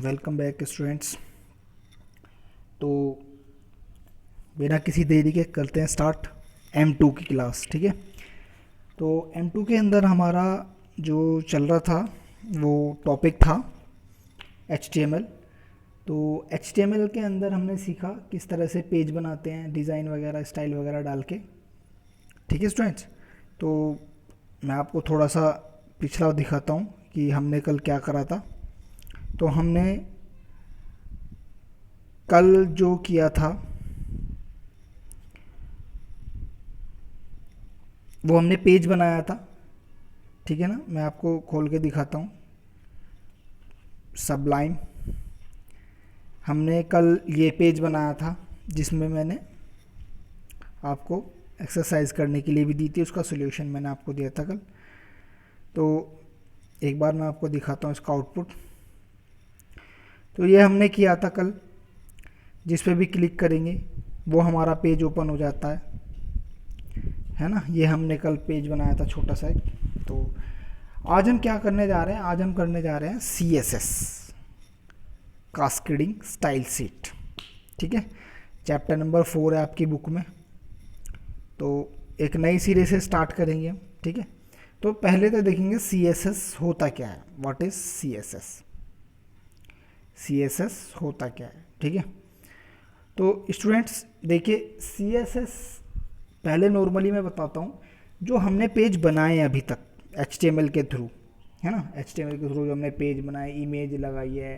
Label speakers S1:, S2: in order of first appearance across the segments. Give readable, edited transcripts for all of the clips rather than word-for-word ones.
S1: Welcome back students. तो बिना किसी देरी के करते हैं स्टार्ट M2 की क्लास। ठीक है, तो M2 के अंदर हमारा जो चल रहा था वो टॉपिक था HTML। तो HTML के अंदर हमने सीखा किस तरह से पेज बनाते हैं, डिज़ाइन वगैरह स्टाइल वगैरह डाल के। ठीक है स्टूडेंट्स, तो मैं आपको थोड़ा सा पिछला दिखाता हूँ कि हमने कल क्या करा था। तो हमने कल जो किया था वो हमने पेज बनाया था। ठीक है ना, मैं आपको खोल के दिखाता हूँ। सबलाइन हमने कल ये पेज बनाया था जिसमें मैंने आपको एक्सरसाइज करने के लिए भी दी थी, उसका सॉल्यूशन मैंने आपको दिया था कल। तो एक बार मैं आपको दिखाता हूँ इसका आउटपुट। तो ये हमने किया था कल, जिस पे भी क्लिक करेंगे वो हमारा पेज ओपन हो जाता है ना। ये हमने कल पेज बनाया था छोटा सा एक। तो आज हम क्या करने जा रहे हैं, आज हम करने जा रहे हैं CSS कास्केडिंग स्टाइल शीट। ठीक है, चैप्टर नंबर 4 है आपकी बुक में। तो एक नई सीरीज से स्टार्ट करेंगे हम। ठीक है, तो पहले तो देखेंगे CSS होता क्या है। व्हाट इज CSS होता क्या है। ठीक है, तो स्टूडेंट्स देखिए CSS पहले नॉर्मली मैं बताता हूँ जो हमने पेज बनाए हैं अभी तक HTML के थ्रू, है ना। HTML के थ्रू जो हमने पेज बनाए, इमेज लगाई है,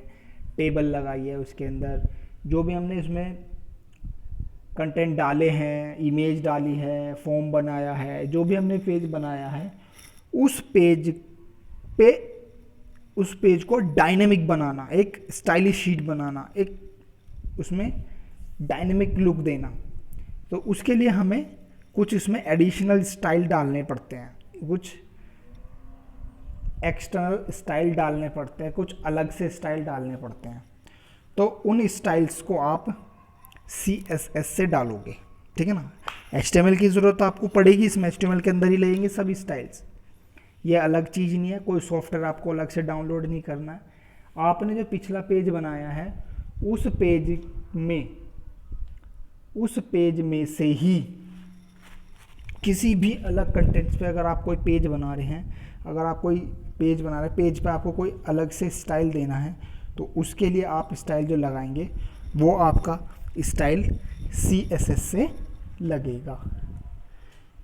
S1: टेबल लगाई है, उसके अंदर जो भी हमने इसमें कंटेंट डाले हैं, इमेज डाली है, फॉर्म बनाया है, जो भी हमने पेज बनाया है उस पेज पे, उस पेज को डायनेमिक बनाना, एक स्टाइलिश शीट बनाना, एक उसमें डायनेमिक लुक देना। तो उसके लिए हमें कुछ इसमें एडिशनल स्टाइल डालने पड़ते हैं, कुछ एक्सटर्नल स्टाइल डालने पड़ते हैं, कुछ अलग से स्टाइल डालने पड़ते हैं। तो उन स्टाइल्स को आप CSS से डालोगे। ठीक है ना, HTML की ज़रूरत आपको पड़ेगी, इसमें HTML के अंदर ही लगेंगे सभी स्टाइल्स। ये अलग चीज़ नहीं है, कोई सॉफ्टवेयर आपको अलग से डाउनलोड नहीं करना है। आपने जो पिछला पेज बनाया है उस पेज में से ही किसी भी अलग कंटेंट्स पे अगर आप कोई पेज बना रहे हैं, अगर आप कोई पेज बना रहे हैं, पेज पे आपको कोई अलग से स्टाइल देना है, तो उसके लिए आप स्टाइल जो लगाएंगे वो आपका स्टाइल CSS से लगेगा।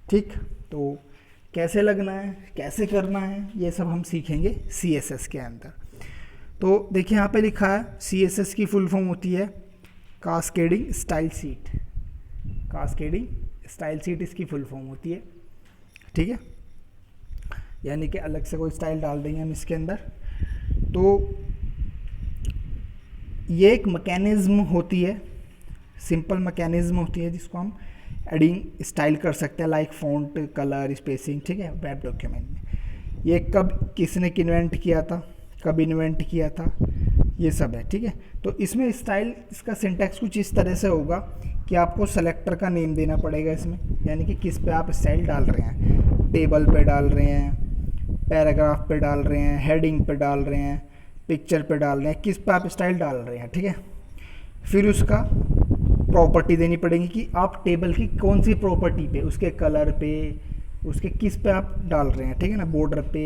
S1: ठीक, तो कैसे लगना है, कैसे करना है, ये सब हम सीखेंगे CSS के अंदर। तो देखिए यहाँ पे लिखा है CSS की फुल फॉर्म होती है cascading style sheet. Cascading style sheet इसकी फुल फॉर्म होती है। ठीक है, यानी कि अलग से कोई स्टाइल डाल देंगे हम इसके अंदर। तो ये एक मैकेनिज्म होती है, सिंपल मैकेनिज्म होती है जिसको हम एडिंग स्टाइल कर सकते हैं, लाइक फ़ॉन्ट, कलर, स्पेसिंग। ठीक है, वेब डॉक्यूमेंट में ये कब किसने इन्वेंट किया था, कब इन्वेंट किया था, ये सब है। ठीक है, तो इसमें स्टाइल, इसका सिंटैक्स कुछ इस तरह से होगा कि आपको सेलेक्टर का नेम देना पड़ेगा इसमें, यानी कि किस पे आप स्टाइल डाल रहे हैं। टेबल पे डाल रहे हैं, पैराग्राफ पे डाल रहे हैं, हेडिंग पे डाल रहे हैं, पिक्चर पे डाल रहे हैं, किस पे आप स्टाइल डाल रहे हैं। ठीक है, फिर उसका प्रॉपर्टी देनी पड़ेगी कि आप टेबल की कौन सी प्रॉपर्टी पे, उसके कलर पे, उसके किस पे आप डाल रहे हैं। ठीक है ना, बॉर्डर पे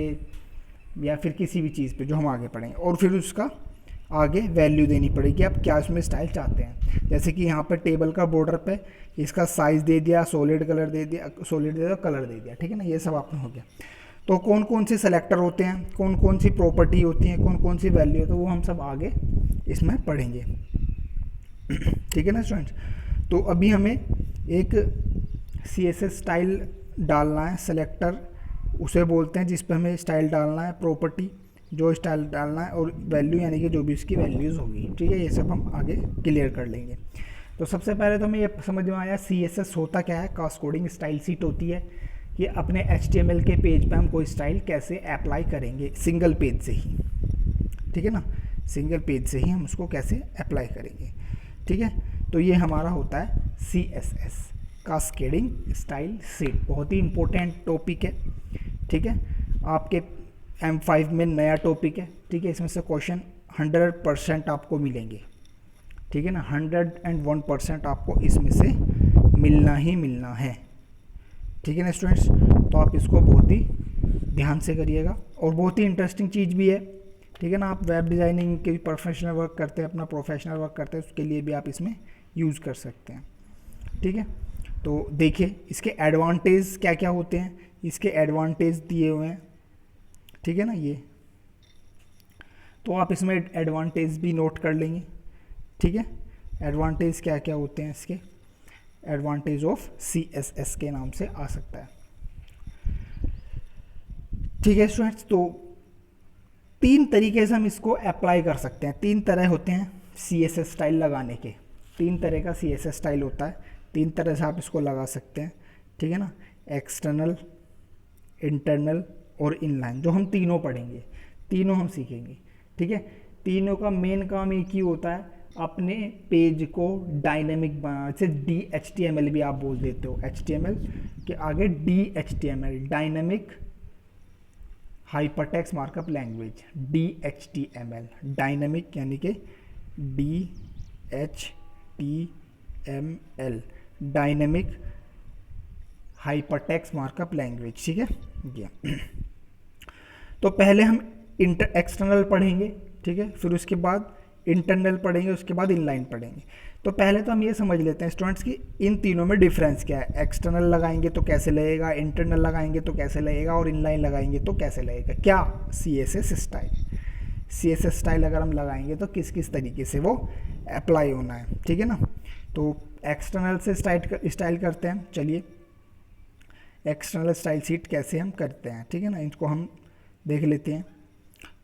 S1: या फिर किसी भी चीज़ पे जो हम आगे पढ़ेंगे। और फिर उसका आगे वैल्यू देनी पड़ेगी, आप क्या उसमें स्टाइल चाहते हैं। जैसे कि यहाँ पर टेबल का बॉर्डर पे इसका साइज़ दे दिया, सॉलिड कलर दे दिया, सॉलिड दे दिया, कलर दे दिया। ठीक है ना, ये सब आपने हो गया। तो कौन कौन से सेलेक्टर होते हैं, कौन कौन सी प्रॉपर्टी होती हैं, कौन कौन सी वैल्यू है, तो वो हम सब आगे इसमें पढ़ेंगे। ठीक है ना स्टूडेंट्स, तो अभी हमें एक CSS स्टाइल डालना है, सेलेक्टर उसे बोलते हैं जिस पे हमें स्टाइल डालना है, प्रॉपर्टी जो स्टाइल डालना है, और वैल्यू यानी कि जो भी उसकी वैल्यूज़ होगी। ठीक है, ये सब हम आगे क्लियर कर लेंगे। तो सबसे पहले तो हमें ये समझ में आया CSS होता क्या है। कास्केडिंग स्टाइल शीट होती है कि अपने HTML के पेज पे हम कोई स्टाइल कैसे अप्लाई करेंगे, सिंगल पेज से ही। ठीक है ना, सिंगल पेज से ही हम उसको कैसे अप्लाई करेंगे। ठीक है, तो ये हमारा होता है CSS कास्केडिंग स्टाइल शीट। बहुत ही इंपॉर्टेंट टॉपिक है। ठीक है, आपके M5 में नया टॉपिक है। ठीक है, इसमें से क्वेश्चन 100% आपको मिलेंगे, ठीक है ना, 101% आपको इसमें से मिलना ही मिलना है, ठीक है ना स्टूडेंट्स। तो आप इसको बहुत ही ध्यान से करिएगा और बहुत ही इंटरेस्टिंग चीज़ भी है, ठीक है ना। आप वेब डिज़ाइनिंग के प्रोफेशनल वर्क करते हैं, अपना प्रोफेशनल वर्क करते हैं, उसके लिए भी आप इसमें यूज़ कर सकते हैं, ठीक है। तो देखिए इसके एडवांटेज क्या क्या होते हैं, इसके एडवांटेज दिए हुए हैं, ठीक है ना। ये तो आप इसमें एडवांटेज भी नोट कर लेंगे, ठीक है। एडवांटेज क्या क्या होते हैं इसके, एडवांटेज ऑफ CSS के नाम से आ सकता है, ठीक है स्टूडेंट्स। तो 3 तरीके से हम इसको अप्लाई कर सकते हैं, 3 तरह होते हैं CSS स्टाइल लगाने के, 3 तरह का CSS स्टाइल होता है, 3 तरह से आप इसको लगा सकते हैं, ठीक है ना। एक्सटर्नल, इंटरनल और इनलाइन, जो हम तीनों पढ़ेंगे, तीनों हम सीखेंगे, ठीक है। तीनों का मेन काम एक ही होता है, अपने पेज को डायनेमिक बनाना, जैसे DHTML भी आप बोल देते हो, HTML के आगे DHTML, dynamic hypertext markup language, DHTML, dynamic यानी कि DHTML, dynamic hypertext markup language, ठीक है ये। तो पहले हम एक्सटर्नल पढ़ेंगे, ठीक है, फिर उसके बाद इंटरनल पढ़ेंगे, उसके बाद इनलाइन पढ़ेंगे। तो पहले तो हम ये समझ लेते हैं स्टूडेंट्स कि इन तीनों में डिफरेंस क्या है, एक्सटर्नल लगाएंगे तो कैसे लगेगा, इंटरनल लगाएंगे तो कैसे लगेगा, और इनलाइन लगाएंगे तो कैसे लगेगा। क्या CSS स्टाइल, CSS स्टाइल अगर हम लगाएंगे तो किस किस तरीके से वो अप्लाई होना है, ठीक है ना। तो एक्सटर्नल से स्टाइल करते हैं, चलिए एक्सटर्नल स्टाइल शीट कैसे हम करते हैं, ठीक है ना, इसको हम देख लेते हैं।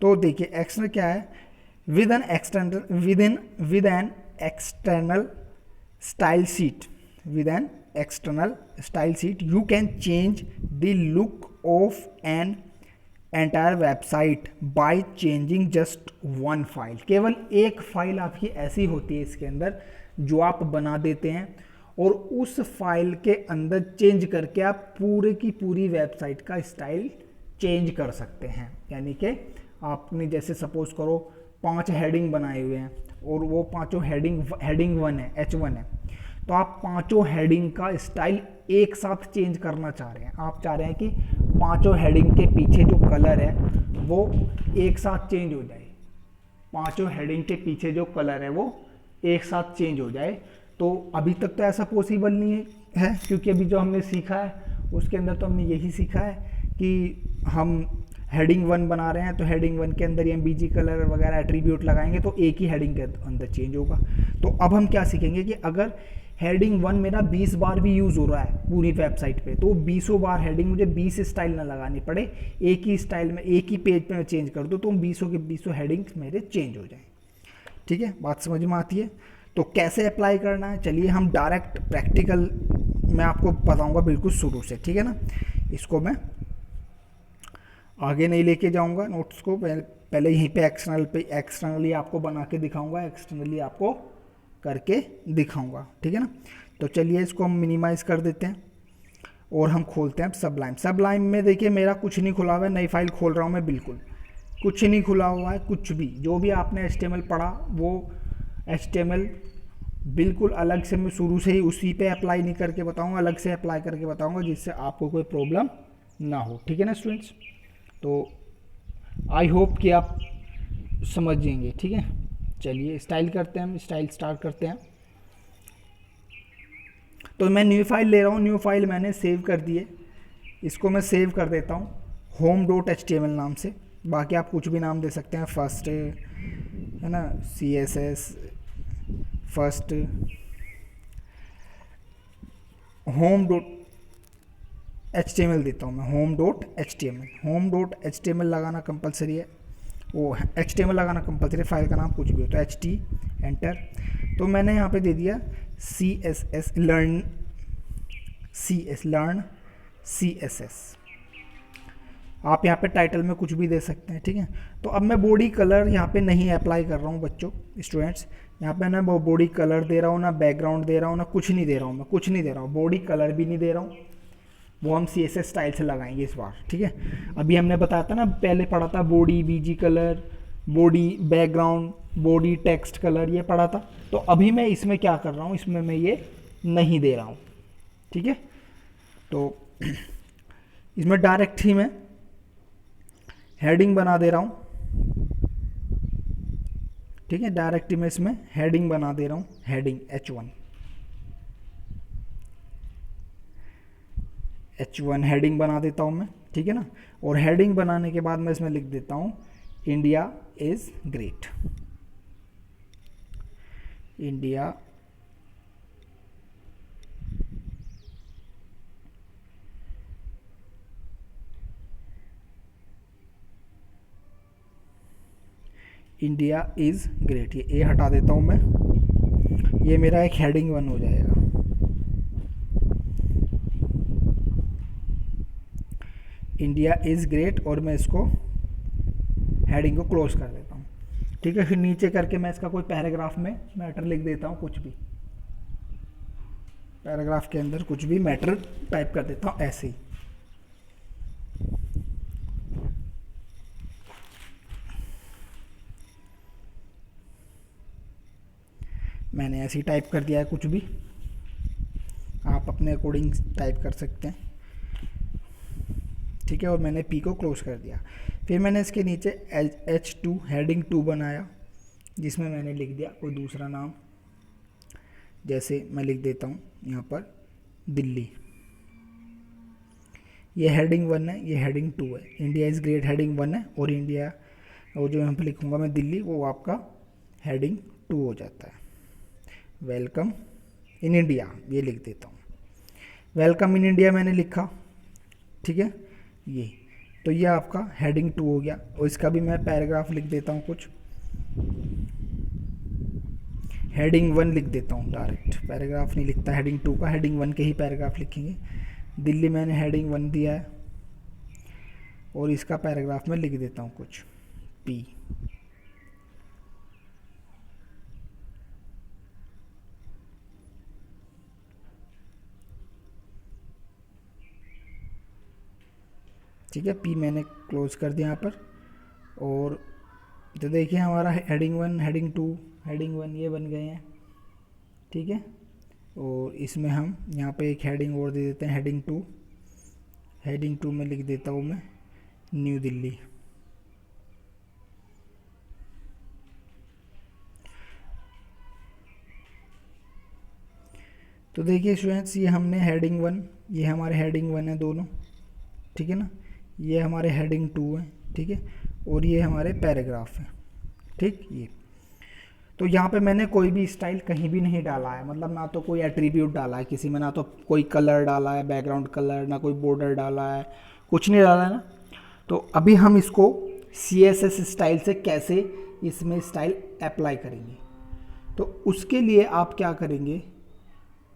S1: तो देखिए एक्सटर्नल क्या है, with an external style sheet, with an external style sheet you can change the look of an entire website by changing just one file. केवल एक फाइल आपकी ऐसी होती है इसके अंदर जो आप बना देते हैं, और उस फाइल के अंदर चेंज करके आप पूरे की पूरी वेबसाइट का स्टाइल चेंज कर सकते हैं। यानी कि आपने जैसे सपोज करो 5 हेडिंग बनाए हुए हैं और वो पांचों हेडिंग 1 है, H1 है, तो आप पांचों हेडिंग का स्टाइल एक साथ चेंज करना चाह रहे हैं। आप चाह रहे हैं कि पांचों हेडिंग के पीछे जो कलर है वो एक साथ चेंज हो जाए, पांचों हेडिंग के पीछे जो कलर है वो एक साथ चेंज हो जाए। तो अभी तक तो ऐसा पॉसिबल नहीं है, क्योंकि अभी जो हमने सीखा है उसके अंदर तो हमने यही सीखा है कि हम हेडिंग 1 बना रहे हैं तो हेडिंग 1 के अंदर ही हम बीजी कलर वगैरह एट्रीब्यूट लगाएंगे तो एक ही हेडिंग के अंदर चेंज होगा। तो अब हम क्या सीखेंगे कि अगर हेडिंग 1 मेरा 20 बार भी यूज़ हो रहा है पूरी वेबसाइट पे, तो 20 बार हेडिंग मुझे 20 स्टाइल ना लगानी पड़े, एक ही स्टाइल में एक ही पेज पे मैं चेंज कर दूँ तो 20 के 20 हेडिंग्स मेरे चेंज हो जाएँ। ठीक है, बात समझ में आती है। तो कैसे अप्लाई करना है, चलिए हम डायरेक्ट प्रैक्टिकल मैं आपको बताऊंगा बिल्कुल शुरू से, ठीक है ना। इसको मैं आगे नहीं लेके जाऊंगा नोट्स को, पहले यहीं पे एक्सटर्नली आपको बना के दिखाऊंगा, एक्सटर्नली आपको करके दिखाऊंगा, ठीक है ना। तो चलिए इसको हम मिनिमाइज़ कर देते हैं और हम खोलते हैं सबलाइम। सबलाइम में देखिए मेरा कुछ नहीं खुला हुआ है, नई फाइल खोल रहा हूँ मैं, बिल्कुल कुछ नहीं खुला हुआ है, कुछ भी जो भी आपने HTML पढ़ा वो HTML बिल्कुल अलग से मैं शुरू से ही उसी पे अप्लाई नहीं करके बताऊंगा, अलग से अप्लाई करके बताऊंगा जिससे आपको कोई प्रॉब्लम ना हो, ठीक है ना स्टूडेंट्स। तो आई होप कि आप समझ जाएंगे, ठीक है। चलिए स्टाइल करते हैं, हम स्टाइल स्टार्ट करते हैं। तो मैं न्यू फाइल ले रहा हूँ, न्यू फाइल मैंने सेव कर दी है, इसको मैं सेव कर देता हूँ home.html नाम से, बाकी आप कुछ भी नाम दे सकते हैं, फर्स्ट है ना, CSS फर्स्ट home.html देता हूँ मैं, home.html लगाना कंपलसरी है, वो HTML लगाना कंपलसरी है, फाइल का नाम कुछ भी हो तो HT एंटर। तो मैंने यहाँ पे दे दिया CSS लर्न CSS। आप यहाँ पे टाइटल में कुछ भी दे सकते हैं, ठीक है। तो अब मैं बॉडी कलर यहाँ पे नहीं अप्लाई कर रहा हूँ बच्चों, स्टूडेंट्स, यहाँ पे ना बॉडी कलर दे रहा हूँ, ना बैकग्राउंड दे रहा हूँ, ना कुछ नहीं दे रहा हूँ, मैं कुछ नहीं दे रहा हूँ, बॉडी कलर भी नहीं दे रहा हूँ, वो हम CSS स्टाइल से लगाएंगे इस बार, ठीक है। अभी हमने बताया था ना, पहले पढ़ा था body, BG colour, body background, body text colour, ये पढ़ा था। तो अभी मैं इसमें क्या कर रहा हूँ, इसमें मैं ये नहीं दे रहा हूँ, ठीक है। तो इसमें डायरेक्ट ही मैं हेडिंग बना दे रहा हूँ, ठीक है। डायरेक्ट ही मैं इसमें हेडिंग बना दे रहा हूँ, हेडिंग H1 हेडिंग बना देता हूँ मैं, ठीक है ना। और हेडिंग बनाने के बाद मैं इसमें लिख देता हूँ India is great. India India is great, ये ए हटा देता हूँ मैं, ये मेरा एक हेडिंग 1 हो जाएगा। इंडिया इज ग्रेट, और मैं इसको हेडिंग को क्लोज कर देता हूँ, ठीक है। फिर नीचे करके मैं इसका कोई पैराग्राफ में मैटर लिख देता हूँ, कुछ भी पैराग्राफ के अंदर कुछ भी मैटर टाइप कर देता हूँ ऐसे ही। मैंने ऐसे ही टाइप कर दिया है, कुछ भी आप अपने अकॉर्डिंग टाइप कर सकते हैं, ठीक है। और मैंने पी को क्लोज कर दिया। फिर मैंने इसके नीचे H2 हेडिंग 2 बनाया, जिसमें मैंने लिख दिया कोई दूसरा नाम, जैसे मैं लिख देता हूँ यहाँ पर दिल्ली। ये हेडिंग 1 है, ये हेडिंग 2 है। इंडिया इज़ ग्रेट हेडिंग 1 है, और इंडिया, और जो यहाँ पर लिखूँगा मैं दिल्ली, वो आपका हेडिंग 2 हो जाता है। वेलकम इन इंडिया, ये लिख देता हूँ। वेलकम इन इंडिया मैंने लिखा, ठीक है। ये तो ये आपका हेडिंग 2 हो गया। और इसका भी मैं पैराग्राफ लिख देता हूँ, कुछ हेडिंग 1 लिख देता हूँ, डायरेक्ट पैराग्राफ नहीं लिखता हेडिंग 2 का, हेडिंग 1 के ही पैराग्राफ लिखेंगे। दिल्ली मैंने हेडिंग 1 दिया है, और इसका पैराग्राफ में लिख देता हूँ कुछ पी। ठीक है, पी मैंने क्लोज कर दिया यहाँ पर। और तो देखिए हमारा हेडिंग 1, हेडिंग 2, हेडिंग 1 ये बन गए हैं, ठीक है। और इसमें हम यहाँ पे एक हेडिंग और दे देते हैं, हेडिंग 2। हेडिंग 2 में लिख देता हूँ मैं न्यू दिल्ली। तो देखिए स्टूडेंट्स, ये हमने हेडिंग 1, ये हमारे हेडिंग 1 है दोनों, ठीक है ना। ये हमारे हेडिंग 2 है, ठीक है। और ये हमारे पैराग्राफ है, ठीक। ये तो यहाँ पे मैंने कोई भी स्टाइल कहीं भी नहीं डाला है, मतलब ना तो कोई एट्रीब्यूट डाला है किसी में, ना तो कोई कलर डाला है, बैकग्राउंड कलर, ना कोई बॉर्डर डाला है, कुछ नहीं डाला है ना। तो अभी हम इसको CSS स्टाइल से कैसे इसमें स्टाइल अप्लाई करेंगे, तो उसके लिए आप क्या करेंगे,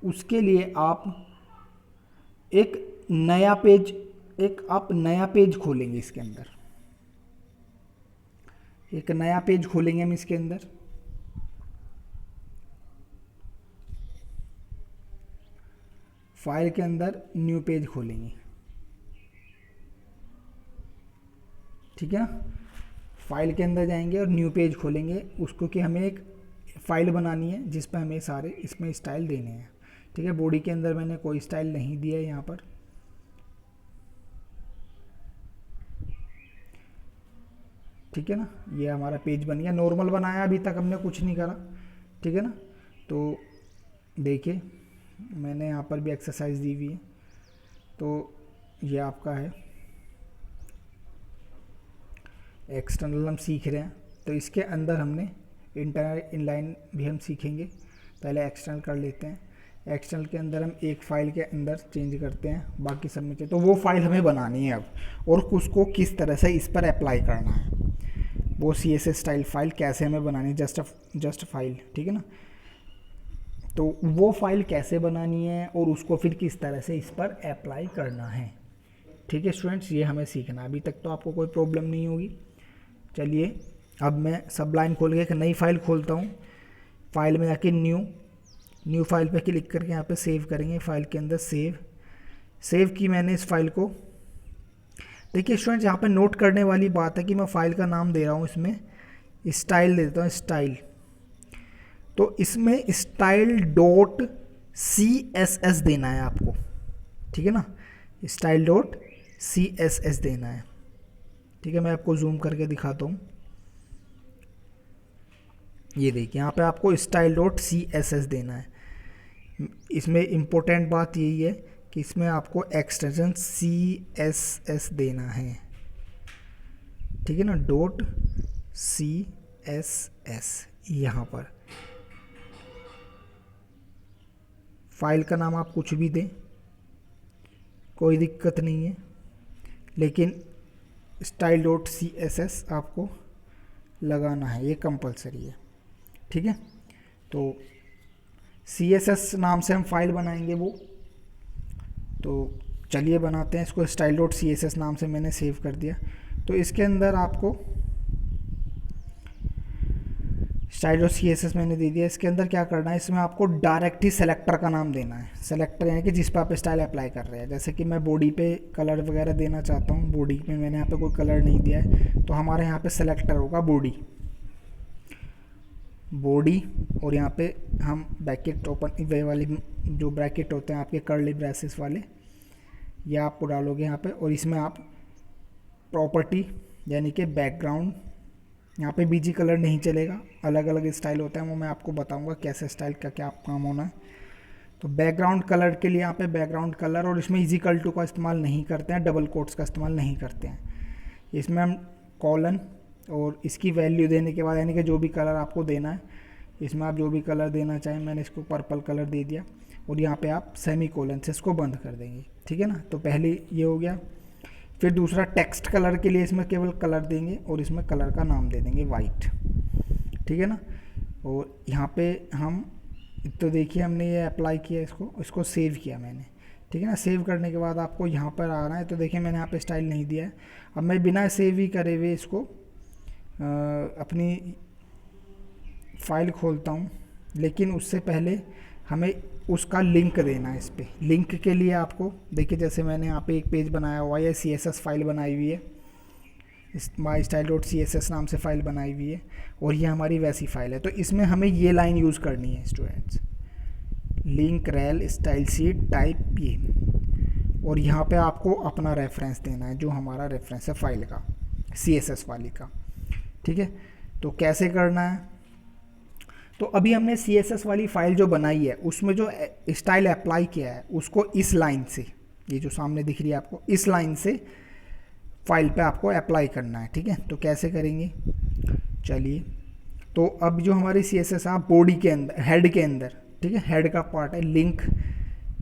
S1: उसके लिए आप एक नया पेज खोलेंगे। इसके अंदर एक नया पेज खोलेंगे हम, इसके अंदर फाइल के अंदर न्यू पेज खोलेंगे, ठीक है ना। फाइल के अंदर जाएंगे और न्यू पेज खोलेंगे उसको, कि हमें एक फ़ाइल बनानी है जिस पर हमें सारे इसमें स्टाइल देने हैं, ठीक है। बॉडी के अंदर मैंने कोई स्टाइल नहीं दिया है यहाँ पर, ठीक है ना। ये हमारा पेज बन गया, नॉर्मल बनाया, अभी तक हमने कुछ नहीं करा, ठीक है ना। तो देखिए मैंने यहाँ पर भी एक्सरसाइज दी हुई है, तो ये आपका है एक्सटर्नल हम सीख रहे हैं। तो इसके अंदर हमने इंटरनल इनलाइन भी हम सीखेंगे, पहले एक्सटर्नल कर लेते हैं। एक्सटर्नल के अंदर हम एक फ़ाइल के अंदर चेंज करते हैं, बाकी सब में तो वो फाइल हमें बनानी है अब, और उसको किस तरह से इस पर अप्लाई करना है, वो CSS स्टाइल फाइल कैसे हमें बनानी है, जस्ट फाइल, ठीक है ना। तो वो फाइल कैसे बनानी है और उसको फिर किस तरह से इस पर अप्लाई करना है, ठीक है स्टूडेंट्स, ये हमें सीखना है। अभी तक तो आपको कोई प्रॉब्लम नहीं होगी। चलिए अब मैं सबलाइन खोल के एक नई फाइल खोलता हूँ। फाइल में जाके न्यू फाइल पे क्लिक करके यहाँ पे सेव करेंगे। फाइल के अंदर सेव की मैंने इस फाइल को। देखिए स्टूडेंट्स, यहाँ पे नोट करने वाली बात है कि मैं फ़ाइल का नाम दे रहा हूँ इसमें स्टाइल दे देता हूँ, स्टाइल। तो इसमें स्टाइल डॉट CSS देना है आपको, ठीक है ना, स्टाइल डॉट CSS देना है, ठीक है। मैं आपको जूम करके दिखाता हूँ, ये देखिए यहाँ पे आपको स्टाइल डॉट CSS देना है। इसमें इम्पोर्टेंट बात यही है कि इसमें आपको एक्सटेंशन CSS देना है, ठीक है ना, डॉट CSS। यहाँ पर फाइल का नाम आप कुछ भी दें, कोई दिक्कत नहीं है, लेकिन स्टाइल डॉट CSS आपको लगाना है, ये कंपलसरी है, ठीक है। तो CSS नाम से हम फाइल बनाएंगे वो, तो चलिए बनाते हैं इसको। स्टाइल डॉट CSS नाम से मैंने सेव कर दिया। तो इसके अंदर आपको स्टाइल डॉट CSS मैंने दे दिया। इसके अंदर क्या करना है, इसमें आपको डायरेक्ट ही सेलेक्टर का नाम देना है। सेलेक्टर यानी कि जिस पर आप स्टाइल अप्लाई कर रहे हैं। जैसे कि मैं बॉडी पे कलर वगैरह देना चाहता हूँ, बॉडी में मैंने यहाँ पे कोई कलर नहीं दिया है, तो हमारे यहाँ पे सेलेक्टर होगा बॉडी, और यहाँ पे हम ब्रैकेट ओपन, वे वाली जो ब्रैकेट होते हैं आपके कर्ली ब्रेसेस वाले, ये आपको डालोगे यहाँ पे। और इसमें आप प्रॉपर्टी यानी कि बैकग्राउंड, यहाँ पे बीजी कलर नहीं चलेगा, अलग अलग स्टाइल होता है, वो मैं आपको बताऊंगा कैसे स्टाइल का क्या काम होना है। तो बैकग्राउंड कलर के लिए यहाँ पे बैकग्राउंड कलर, और इसमें इक्वल टू का इस्तेमाल नहीं करते हैं, डबल कोट्स का इस्तेमाल नहीं करते हैं। इसमें हम कॉलन और इसकी वैल्यू देने के बाद, यानी कि जो भी कलर आपको देना है, इसमें आप जो भी कलर देना चाहें, मैंने इसको पर्पल कलर दे दिया, और यहाँ पे आप सेमी कोलन से इसको बंद कर देंगे, ठीक है ना। तो पहले ये हो गया। फिर दूसरा टेक्स्ट कलर के लिए इसमें केवल कलर देंगे, और इसमें कलर का नाम दे देंगे वाइट, ठीक है ना। और यहाँ पे हम, तो देखिए हमने ये अप्लाई किया, इसको सेव किया मैंने, ठीक है ना। सेव करने के बाद आपको यहाँ पर आना है। तो देखिए मैंने यहाँ पे स्टाइल नहीं दिया है। अब मैं बिना सेव ही करे हुए इसको अपनी फाइल खोलता हूँ, लेकिन उससे पहले हमें उसका लिंक देना है। इस पर लिंक के लिए आपको देखिए, जैसे मैंने यहाँ पे एक पेज बनाया हुआ है, CSS फाइल बनाई हुई है, माई स्टाइल डॉट CSS नाम से फाइल बनाई हुई है, और ये हमारी वैसी फाइल है। तो इसमें हमें ये लाइन यूज़ करनी है students, link rail style sheet type ये, और यहाँ पे आपको अपना रेफरेंस देना है, जो हमारा रेफरेंस है फाइल का, CSS वाली का, ठीक है। तो कैसे करना है, तो अभी हमने CSS वाली फाइल जो बनाई है, उसमें जो स्टाइल अप्लाई किया है, उसको इस लाइन से, ये जो सामने दिख रही है आपको, इस लाइन से फाइल पे आपको अप्लाई करना है, ठीक है। तो कैसे करेंगे, चलिए। तो अब जो हमारी CSS आप बॉडी के अंदर, हेड के अंदर, ठीक है, हेड का पार्ट है, लिंक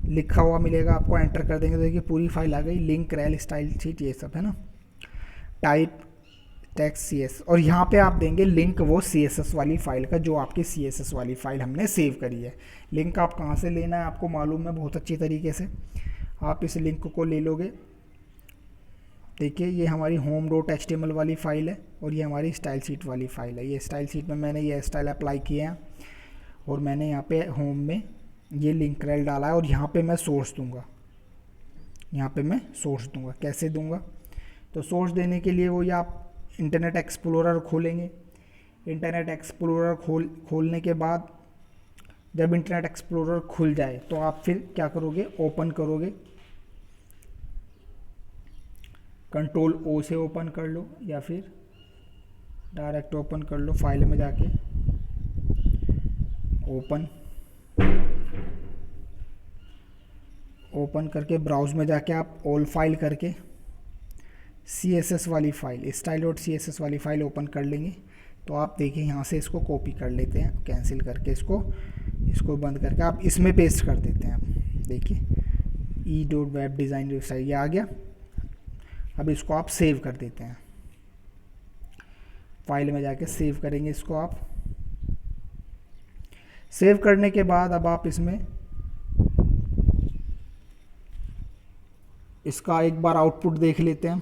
S1: लिखा हुआ मिलेगा आपको, एंटर कर देंगे तो देखिए पूरी फाइल आ गई, लिंक रेल स्टाइल शीट ये सब है ना, टाइप टेक्स्ट CSS, और यहाँ पे आप देंगे लिंक वो CSS वाली फाइल का, जो आपकी CSS वाली फाइल हमने सेव करी है। लिंक आप कहाँ से लेना है आपको मालूम है बहुत अच्छी तरीके से, आप इस लिंक को ले लोगे। देखिए ये हमारी home.html वाली फाइल है, और ये हमारी स्टाइल शीट वाली फाइल है। ये स्टाइल शीट में मैंने ये स्टाइल अप्लाई किए हैं, और मैंने यहाँ पे होम में ये लिंक रेल डाला है, और यहाँ पे मैं सोर्स दूंगा, यहाँ पे मैं सोर्स दूंगा। कैसे दूंगा, तो सोर्स देने के लिए वो, या आप इंटरनेट एक्सप्लोरर खोलेंगे, इंटरनेट एक्सप्लोरर खोलने के बाद जब इंटरनेट एक्सप्लोरर खुल जाए, तो आप फिर क्या करोगे, ओपन करोगे, कंट्रोल O से ओपन कर लो, या फिर डायरेक्ट ओपन कर लो, फाइल में जाके ओपन करके ब्राउज में जाके आप ऑल फाइल करके CSS वाली फाइल, स्टाइल डॉट CSS वाली फाइल ओपन कर लेंगे। तो आप देखिए यहाँ से इसको कॉपी कर लेते हैं, कैंसिल करके इसको बंद करके आप इसमें पेस्ट कर देते हैं। आप देखिए e.webdesign वेबसाइट ये आ गया। अब इसको आप सेव कर देते हैं, फाइल में जाके सेव करेंगे इसको आप। सेव करने के बाद अब आप इसमें इसका एक बार आउटपुट देख लेते हैं।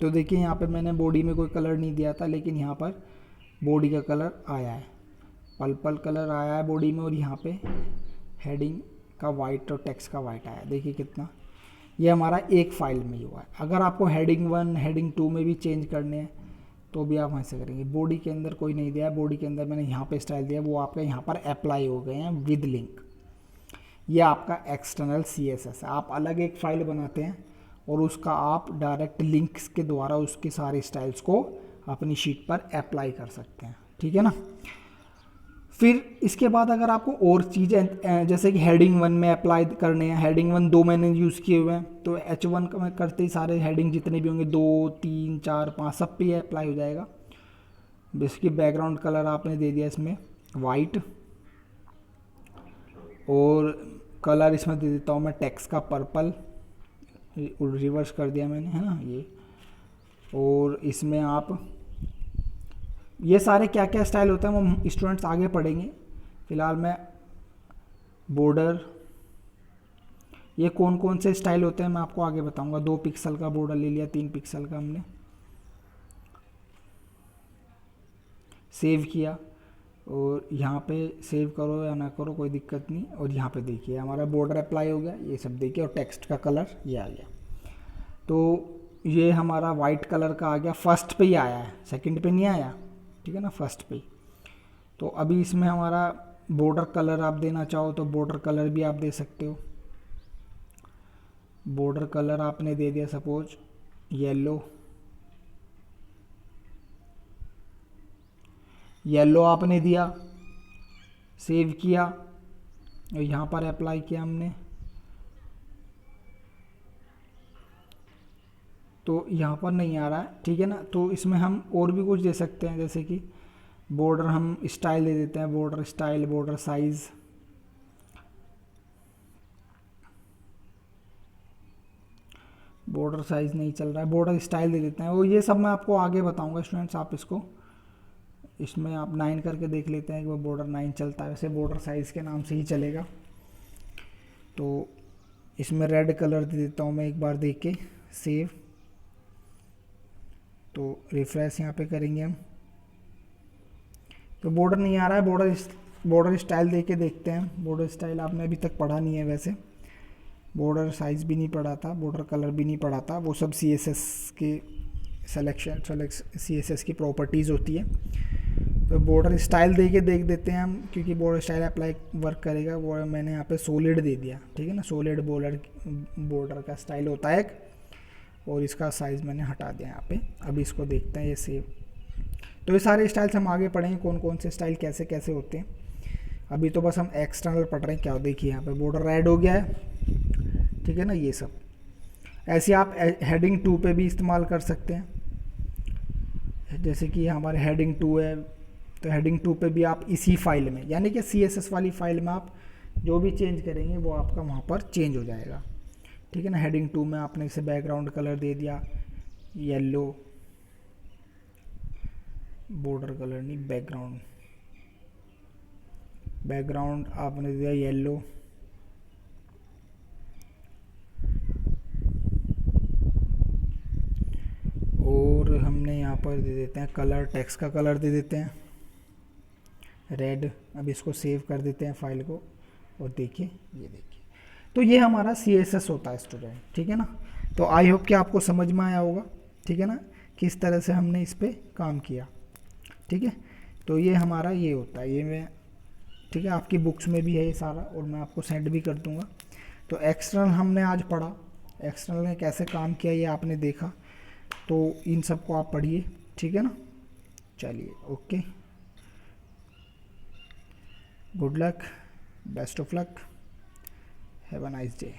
S1: तो देखिए यहाँ पे मैंने बॉडी में कोई कलर नहीं दिया था, लेकिन यहाँ पर बॉडी का कलर आया है, पर्पल कलर आया है बॉडी में, और यहाँ पे हेडिंग का वाइट और टेक्स्ट का वाइट आया। देखिए कितना, ये हमारा एक फाइल में ही हुआ है। अगर आपको हेडिंग 1 हेडिंग 2 में भी चेंज करने हैं तो भी आप वहाँ से करेंगे। बॉडी के अंदर कोई नहीं दिया है, बॉडी के अंदर मैंने यहाँ पे स्टाइल दिया, वो आपका यहाँ पर अप्लाई हो गए हैं विद लिंक। ये आपका एक्सटर्नल CSS है। आप अलग एक फाइल बनाते हैं और उसका आप डायरेक्ट लिंक्स के द्वारा उसके सारे स्टाइल्स को अपनी शीट पर अप्लाई कर सकते हैं, ठीक है ना। फिर इसके बाद अगर आपको और चीज़ें जैसे कि हेडिंग 1 में अप्लाई करने हैं, हेडिंग 1 2 मैंने यूज़ किए हुए हैं, तो H1 में करते ही सारे हेडिंग जितने भी होंगे 2 3 4 5 सब पे अप्लाई हो जाएगा। बेसिकली बैकग्राउंड कलर आपने दे दिया इसमें वाइट, और कलर इसमें दे देता हूँ मैं टेक्स्ट का पर्पल, रिवर्स कर दिया मैंने, है ना ये। और इसमें आप ये सारे क्या क्या स्टाइल होते हैं वो स्टूडेंट्स आगे पढ़ेंगे। फिलहाल मैं बॉर्डर, ये कौन कौन से स्टाइल होते हैं मैं आपको आगे बताऊंगा। 2 पिक्सल का बॉर्डर ले लिया, 3 पिक्सल का हमने सेव किया, और यहाँ पे सेव करो या ना करो कोई दिक्कत नहीं। और यहाँ पे देखिए हमारा बॉर्डर अप्लाई हो गया, ये सब देखिए, और टेक्स्ट का कलर ये आ गया। तो ये हमारा वाइट कलर का आ गया, फर्स्ट पे ही आया है, सेकंड पे नहीं आया, ठीक है ना, फर्स्ट पे। तो अभी इसमें हमारा बॉर्डर कलर आप देना चाहो तो बॉर्डर कलर भी आप दे सकते हो। बॉर्डर कलर आपने दे दिया सपोज येलो आपने दिया, सेव किया और यहाँ पर अप्लाई किया हमने, तो यहाँ पर नहीं आ रहा है, ठीक है ना। तो इसमें हम और भी कुछ दे सकते हैं, जैसे कि बॉर्डर हम स्टाइल दे देते हैं, border style, border size, border size नहीं चल रहा है, बॉर्डर स्टाइल दे देते हैं। वो ये सब मैं आपको आगे बताऊंगा स्टूडेंट्स, आप इसको इसमें आप 9 करके देख लेते हैं कि वो बॉर्डर 9 चलता है, वैसे बॉर्डर साइज के नाम से ही चलेगा। तो इसमें रेड कलर दे देता हूँ मैं, एक बार देख के सेव, तो रिफ्रेश यहाँ पे करेंगे हम, तो बॉर्डर नहीं आ रहा है। बॉर्डर स्टाइल दे के देखते हैं। बॉर्डर स्टाइल आपने अभी तक पढ़ा नहीं है, वैसे बॉर्डर साइज भी नहीं पढ़ा था, बॉर्डर कलर भी नहीं पढ़ा था, वो सब CSS के CSS की प्रॉपर्टीज़ होती है। तो बॉर्डर स्टाइल दे के देख देते हैं हम, क्योंकि बॉर्डर स्टाइल अप्लाई वर्क करेगा। वो मैंने यहाँ पे सॉलिड दे दिया, ठीक है ना, सॉलिड बॉर्डर का स्टाइल होता है एक, और इसका साइज़ मैंने हटा दिया यहाँ पे। अभी इसको देखते हैं, ये सेव। तो ये सारे स्टाइल्स हम आगे पढ़ेंगे, कौन कौन से स्टाइल कैसे कैसे होते हैं। अभी तो बस हम एक्सटर्नल पढ़ रहे हैं। क्या देखिए यहाँ पे बॉर्डर रेड हो गया है, ठीक है ना, ये सब। ऐसे आप हेडिंग 2 पे भी इस्तेमाल कर सकते हैं, जैसे कि हमारे हेडिंग 2 है, तो हेडिंग 2 पे भी आप इसी फाइल में, यानी कि CSS वाली फाइल में आप जो भी चेंज करेंगे वो आपका वहाँ पर चेंज हो जाएगा, ठीक है ना। हेडिंग 2 में आपने इसे बैकग्राउंड कलर दे दिया येलो, बॉर्डर कलर नहीं, बैकग्राउंड आपने दिया येलो, और हमने यहाँ पर दे देते हैं कलर, टेक्स्ट का कलर दे देते हैं रेड। अब इसको सेव कर देते हैं फाइल को, और देखिए ये देखिए, तो ये हमारा CSS होता है स्टूडेंट, ठीक है ना। तो आई होप कि आपको समझ में आया होगा, ठीक है ना, किस तरह से हमने इस पर काम किया, ठीक है। तो ये हमारा ये होता है, ये मैं, ठीक है, आपकी बुक्स में भी है ये सारा, और मैं आपको सेंड भी कर दूंगा। तो एक्सटर्नल हमने आज पढ़ा, एक्सटर्नल ने कैसे काम किया ये आपने देखा, तो इन सबको आप पढ़िए, ठीक है ना। चलिए, okay, good luck, best of luck, have a nice day.